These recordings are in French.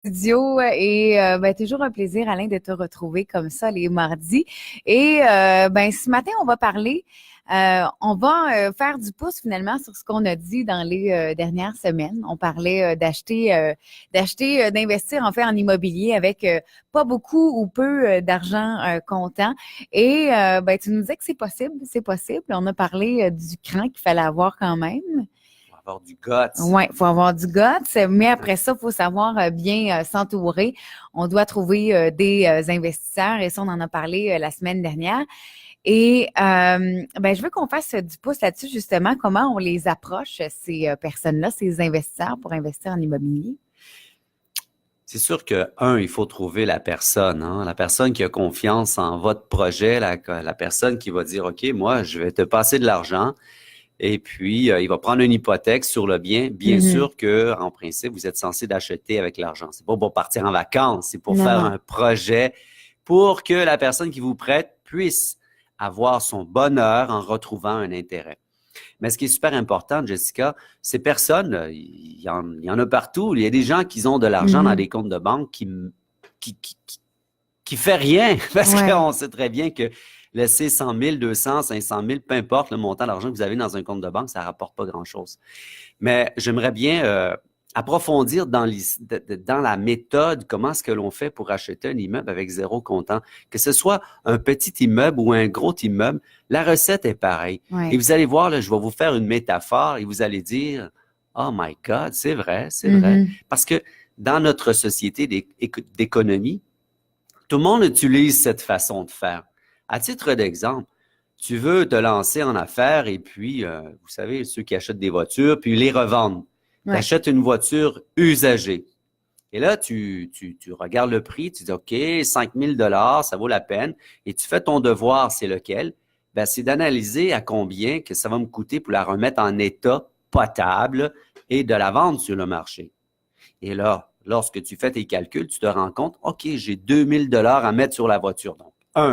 studio et toujours un plaisir, Alain, de te retrouver comme ça les mardis. Et ce matin, on va parler, on va faire du pouce finalement sur ce qu'on a dit dans les dernières semaines. On parlait d'investir en fait en immobilier avec pas beaucoup ou peu d'argent comptant. Et tu nous disais que c'est possible. On a parlé du cran qu'il fallait avoir quand même. Avoir du guts. Oui, il faut avoir du guts, mais après ça, il faut savoir bien s'entourer. On doit trouver des investisseurs et ça, on en a parlé la semaine dernière. Et je veux qu'on fasse du pouce là-dessus, justement, comment on les approche, ces personnes-là, ces investisseurs pour investir en immobilier. C'est sûr que, il faut trouver la personne, la personne qui a confiance en votre projet, la personne qui va dire, OK, moi, je vais te passer de l'argent. Et puis, il va prendre une hypothèque sur le bien. Bien sûr que, en principe, vous êtes censé d'acheter avec l'argent. C'est pas pour partir en vacances, c'est pour faire un projet pour que la personne qui vous prête puisse avoir son bonheur en retrouvant un intérêt. Mais ce qui est super important, Jessica, ces personnes, il y en a partout. Il y a des gens qui ont de l'argent dans des comptes de banque qui fait rien parce qu'on sait très bien que laisser 100 000, 200, 500 000, peu importe le montant d'argent que vous avez dans un compte de banque, ça ne rapporte pas grand-chose. Mais j'aimerais bien approfondir dans la méthode, comment est-ce que l'on fait pour acheter un immeuble avec zéro comptant. Que ce soit un petit immeuble ou un gros immeuble, la recette est pareille. Ouais. Et vous allez voir, là, je vais vous faire une métaphore et vous allez dire, oh my God, c'est vrai, c'est vrai. Parce que dans notre société d'économie, tout le monde utilise cette façon de faire. À titre d'exemple, tu veux te lancer en affaires et puis, vous savez, ceux qui achètent des voitures, puis les revendent. Tu achètes une voiture usagée. Et là, tu regardes le prix, tu dis, OK, 5 000 $, ça vaut la peine. Et tu fais ton devoir, c'est lequel? C'est d'analyser à combien que ça va me coûter pour la remettre en état potable et de la vendre sur le marché. Et là, lorsque tu fais tes calculs, tu te rends compte, OK, j'ai 2 000 $ à mettre sur la voiture. Donc,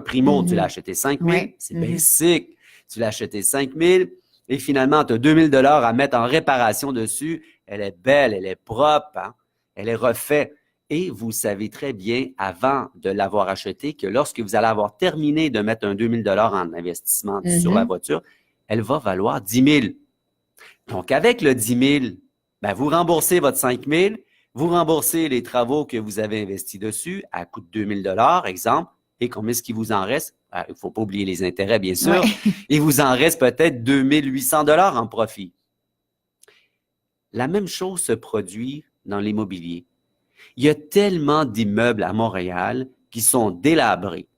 primo, tu l'as acheté 5 000, c'est basic. Tu l'as acheté 5 000 et finalement, tu as 2 000 $ à mettre en réparation dessus. Elle est belle, elle est propre, elle est refaite. Et vous savez très bien, avant de l'avoir acheté, que lorsque vous allez avoir terminé de mettre un 2 000 $ en investissement sur la voiture, elle va valoir 10 000. Donc, avec le 10 000, vous remboursez votre 5 000, vous remboursez les travaux que vous avez investis dessus à coût de 2 000 $, exemple, et combien est-ce qu'il vous en reste? Il ne faut pas oublier les intérêts, bien sûr. Il vous en reste peut-être 2 800 $ en profit. La même chose se produit dans l'immobilier. Il y a tellement d'immeubles à Montréal qui sont délabrés.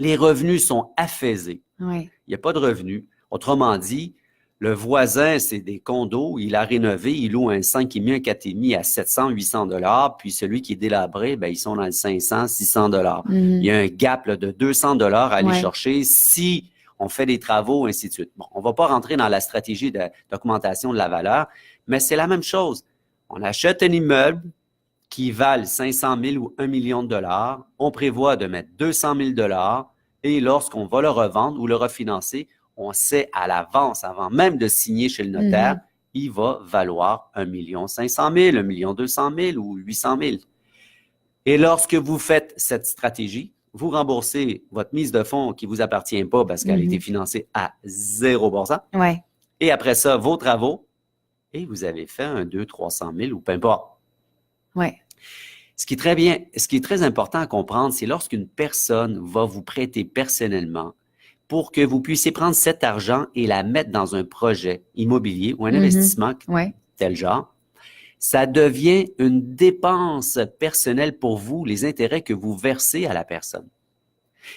Les revenus sont affaisés. Il n'y a pas de revenus. Autrement dit, le voisin, c'est des condos, il a rénové, il loue un 5,5, un 4,5 à 700, 800 $, puis celui qui est délabré, ils sont dans le 500, 600 $. Il y a un gap là, de 200 $ à aller chercher si on fait des travaux, ainsi de suite. Bon, on ne va pas rentrer dans la stratégie d'augmentation de la valeur, mais c'est la même chose. On achète un immeuble qui valent 500 000 ou 1 million de dollars, on prévoit de mettre 200 000 $ et lorsqu'on va le revendre ou le refinancer, on sait à l'avance, avant même de signer chez le notaire, il va valoir 1 500 000, 1 200 000 ou 800 000. Et lorsque vous faites cette stratégie, vous remboursez votre mise de fonds qui ne vous appartient pas parce qu'elle a été financée à 0%. Et après ça, vos travaux, et vous avez fait un 200 300 000 ou peu importe. Ce qui est très important à comprendre, c'est lorsqu'une personne va vous prêter personnellement pour que vous puissiez prendre cet argent et la mettre dans un projet immobilier ou un investissement tel genre, ça devient une dépense personnelle pour vous, les intérêts que vous versez à la personne.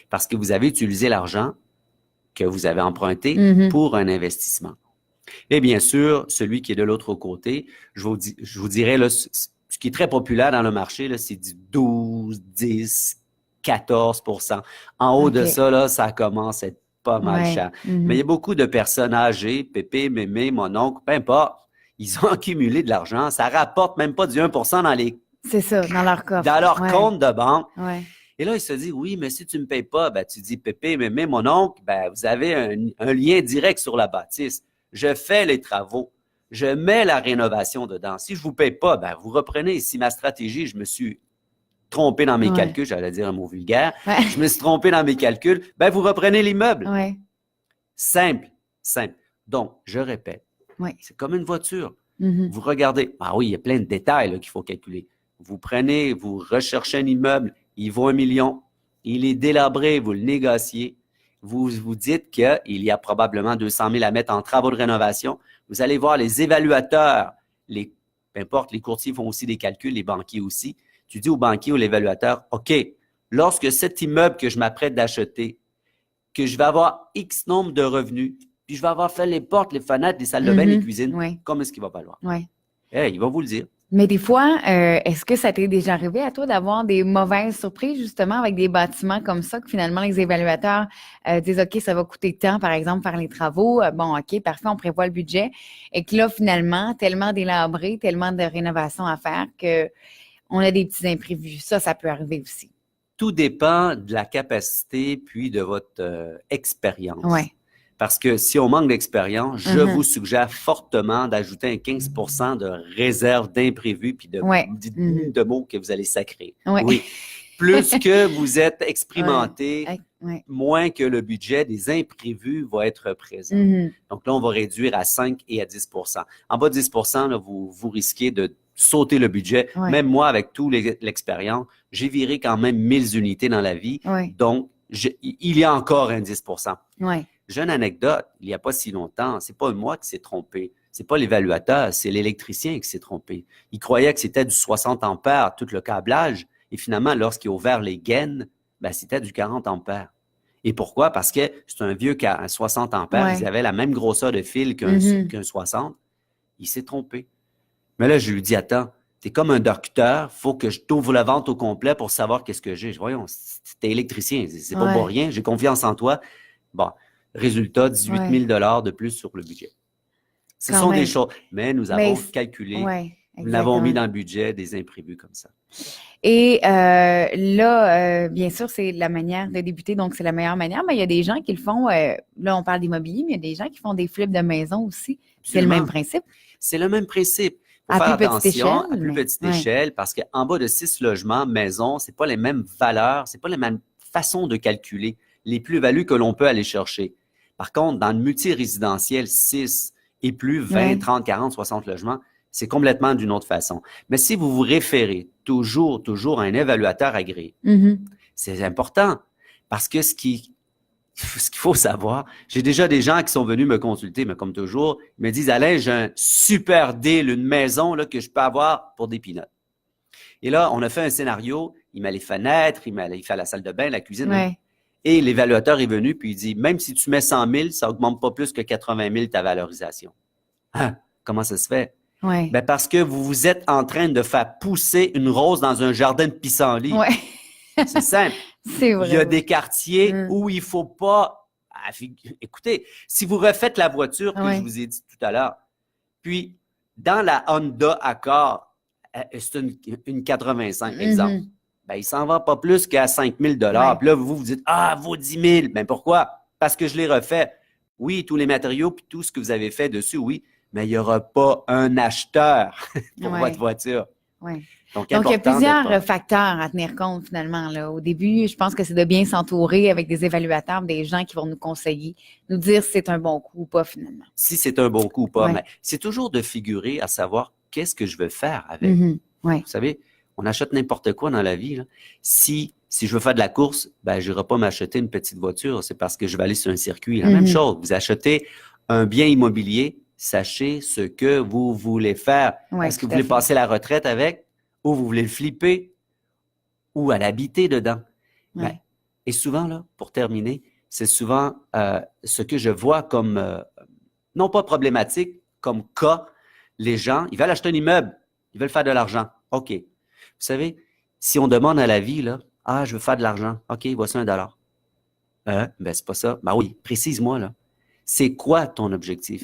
Parce que vous avez utilisé l'argent que vous avez emprunté pour un investissement. Et bien sûr, celui qui est de l'autre côté, je vous dirais, là, ce qui est très populaire dans le marché, là, c'est du 12, 10, 14%. En haut de ça, là, ça commence à être pas mal cher. Mais il y a beaucoup de personnes âgées, pépé, mémé, mon oncle, peu importe, ils ont accumulé de l'argent. Ça rapporte même pas du 1% c'est ça, dans leur coffre. Dans leur compte de banque. Et là, il se dit, oui, mais si tu ne me payes pas, tu dis, pépé, mémé, mon oncle, vous avez un lien direct sur la bâtisse. Je fais les travaux. je mets la rénovation dedans. Si je ne vous paye pas, ben, vous reprenez. Si ma stratégie, je me suis trompé dans mes calculs, j'allais dire un mot vulgaire, je me suis trompé dans mes calculs, ben, vous reprenez l'immeuble. Simple, simple. Donc, je répète, c'est comme une voiture. Vous regardez, ah oui, il y a plein de détails là, qu'il faut calculer. Vous prenez, vous recherchez un immeuble, il vaut 1 million, il est délabré, vous le négociez, vous vous dites qu'il y a probablement 200 000 à mettre en travaux de rénovation. Vous allez voir les évaluateurs, peu importe, les courtiers font aussi des calculs, les banquiers aussi. Tu dis au banquier ou l'évaluateur, OK, lorsque cet immeuble que je m'apprête d'acheter, que je vais avoir X nombre de revenus, puis je vais avoir fait les portes, les fenêtres, les salles de bain, les cuisines, comment est-ce qu'il va valoir? Il va vous le dire. Mais des fois, est-ce que ça t'est déjà arrivé à toi d'avoir des mauvaises surprises, justement, avec des bâtiments comme ça, que finalement, les évaluateurs disent, OK, ça va coûter tant, par exemple, faire les travaux. Bon, OK, parfait, on prévoit le budget. Et que là, finalement, tellement délabré, tellement de rénovations à faire qu'on a des petits imprévus. Ça peut arriver aussi. Tout dépend de la capacité puis de votre expérience. Parce que si on manque d'expérience, je vous suggère fortement d'ajouter un 15 % de réserve d'imprévus puis de mots que vous allez sacrer. Oui. Plus que vous êtes expérimenté, moins que le budget des imprévus va être présent. Donc là, on va réduire à 5 et à 10 %. En bas de 10 % là, vous risquez de sauter le budget. Même moi, avec toute l'expérience, j'ai viré quand même 1000 unités dans la vie. Donc, il y a encore un 10 %. J'ai une anecdote, il n'y a pas si longtemps, c'est pas moi qui s'est trompé, c'est pas l'évaluateur, c'est l'électricien qui s'est trompé. Il croyait que c'était du 60 ampères, tout le câblage, et finalement, lorsqu'il a ouvert les gaines, ben, c'était du 40 ampères. Et pourquoi? Parce que c'est un vieux 60 ampères, ils avaient la même grosseur de fil qu'un 60. Il s'est trompé. Mais là, je lui dis, attends, t'es comme un docteur, faut que je t'ouvre le ventre au complet pour savoir qu'est-ce que j'ai. Voyons, t'es électricien, c'est pas pour rien, j'ai confiance en toi. Bon. Résultat, 18 000 de plus sur le budget. Ce sont des choses, mais nous avons calculé, nous l'avons mis dans le budget des imprévus comme ça. Et là, bien sûr, c'est la manière de débuter, donc c'est la meilleure manière, mais il y a des gens qui le font, là on parle d'immobilier, mais il y a des gens qui font des flips de maison aussi. C'est le même principe? C'est le même principe. Il faut faire attention à plus petite échelle, parce qu'en bas de 6 logements, maison, c'est pas les mêmes valeurs, c'est pas les mêmes façons de calculer les plus-values que l'on peut aller chercher. Par contre, dans le multirésidentiel 6 et plus, 20, 30, 40, 60 logements, c'est complètement d'une autre façon. Mais si vous vous référez toujours à un évaluateur agréé, c'est important parce que ce qu'il faut savoir, j'ai déjà des gens qui sont venus me consulter, mais comme toujours, ils me disent, Alain, j'ai un super deal, une maison là, que je peux avoir pour des peanuts. Et là, on a fait un scénario, il met les fenêtres, il fait la salle de bain, la cuisine. Et l'évaluateur est venu, puis il dit, même si tu mets 100 000, ça augmente pas plus que 80 000 ta valorisation. Hein? Comment ça se fait? Ben parce que vous vous êtes en train de faire pousser une rose dans un jardin de pissenlit. C'est simple. C'est vrai. Il y a des quartiers où il faut pas... Écoutez, si vous refaites la voiture que je vous ai dit tout à l'heure, puis dans la Honda Accord, c'est une 85, exemple. Ben, il s'en va pas plus qu'à 5 000 $. Puis là, vous dites, vaut 10 000. Ben, pourquoi? Parce que je l'ai refait. Oui, tous les matériaux puis tout ce que vous avez fait dessus, oui, mais il n'y aura pas un acheteur pour votre voiture. Donc, il y a plusieurs facteurs à tenir compte, finalement, là. Au début, je pense que c'est de bien s'entourer avec des évaluateurs, des gens qui vont nous conseiller, nous dire si c'est un bon coup ou pas, finalement. Si c'est un bon coup ou pas. Mais c'est toujours de figurer à savoir qu'est-ce que je veux faire avec. Vous savez, on achète n'importe quoi dans la vie. Là. Si je veux faire de la course, ben, je n'irai pas m'acheter une petite voiture. C'est parce que je vais aller sur un circuit. La même chose. Vous achetez un bien immobilier, sachez ce que vous voulez faire. Est-ce que vous voulez passer la retraite avec ou vous voulez le flipper ou à l'habiter dedans? Ben, et souvent, là, pour terminer, c'est souvent ce que je vois comme, non pas problématique, comme cas. Les gens, ils veulent acheter un immeuble, ils veulent faire de l'argent. OK. Vous savez, si on demande à la vie, là, je veux faire de l'argent. OK, voici $1. Ben, c'est pas ça. Ben oui, précise-moi, là. C'est quoi ton objectif?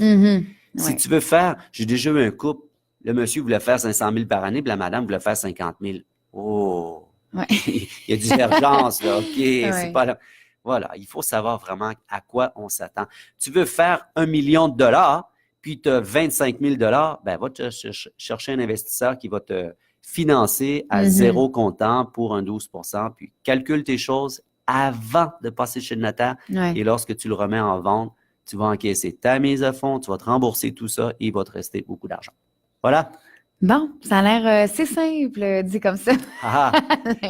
Si tu veux faire, j'ai déjà eu un couple, le monsieur voulait faire 500 000 par année, puis la madame voulait faire 50 000. Oh! Il y a divergence, là. OK, c'est pas là. Voilà, il faut savoir vraiment à quoi on s'attend. Tu veux faire $1 million, puis tu as 25 000 $, ben, va te chercher un investisseur qui va te financer à zéro comptant pour un 12 %, puis calcule tes choses avant de passer chez le notaire. Ouais. Et lorsque tu le remets en vente, tu vas encaisser ta mise à fond, tu vas te rembourser tout ça et il va te rester beaucoup d'argent. Voilà. Bon, ça a l'air c'est simple, dit comme ça. Ah,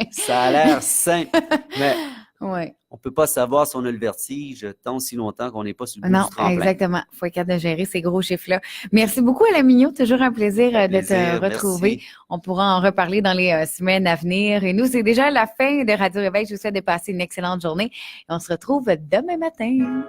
ça a l'air simple, mais ouais. on ne peut pas savoir si on a le vertige tant si longtemps qu'on n'est pas sur le bout Non, du tremplin. exactement. Il faut être capable de gérer ces gros chiffres-là. Merci beaucoup, Alain Mignot. Toujours un plaisir de te retrouver. Merci. On pourra en reparler dans les semaines à venir. Et nous, c'est déjà la fin de Radio Réveil. Je vous souhaite de passer une excellente journée. Et on se retrouve demain matin.